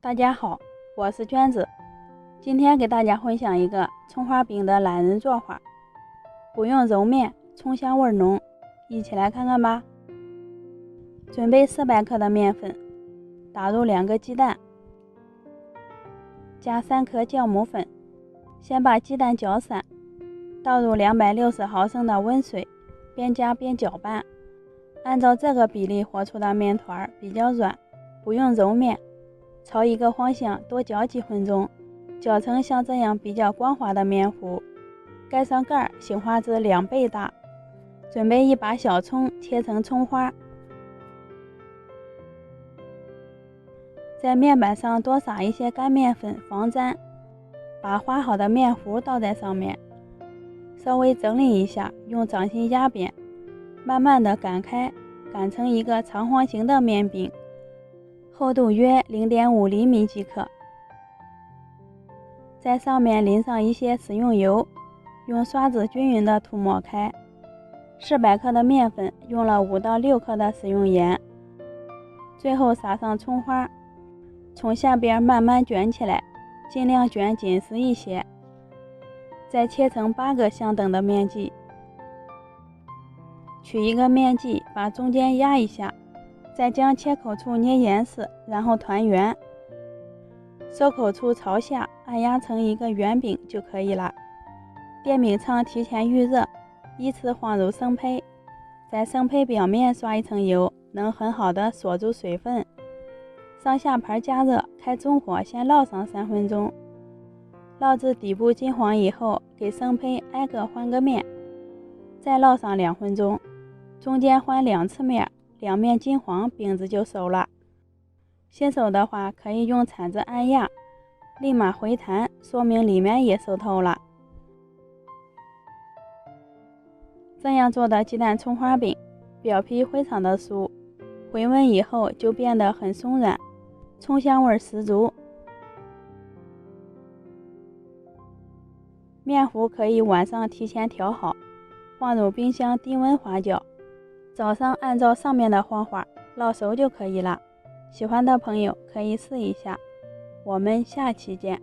大家好，我是娟子，今天给大家分享一个葱花饼的懒人做法，不用揉面，葱香味浓，一起来看看吧。准备400克的面粉，打入2个鸡蛋，加3颗酵母粉，先把鸡蛋搅散，倒入260毫升的温水，边加边搅拌。按照这个比例和出的面团比较软，不用揉面。朝一个方向多搅几分钟，搅成像这样比较光滑的面糊，盖上盖，醒化至2倍大。准备一把小葱，切成葱花，在面板上多撒一些干面粉防粘，把花好的面糊倒在上面，稍微整理一下，用掌心压扁，慢慢的擀开，擀成一个长方形的面饼，厚度约0.5厘米即可。在上面淋上一些食用油，用刷子均匀的涂抹开。400克的面粉用了5到6克的食用盐，最后撒上葱花，从下边慢慢卷起来，尽量卷紧实一些。再切成8个相等的面剂，取一个面剂，把中间压一下，再将切口处捏严实，然后团圆，收口处朝下，按压成一个圆饼就可以了。电饼铛提前预热，依次放入生胚，在生胚表面刷一层油，能很好的锁住水分。上下盘加热，开中火先烙上3分钟，烙至底部金黄以后，给生胚挨个翻个面，再烙上2分钟，中间翻2次面，2面金黄，饼子就熟了。新手的话可以用铲子按压，立马回弹，说明里面也熟透了。这样做的鸡蛋葱花饼，表皮非常的酥，回温以后就变得很松软，葱香味十足。面糊可以晚上提前调好，放入冰箱低温发酵，早上按照上面的方法烙熟就可以了。喜欢的朋友可以试一下，我们下期见。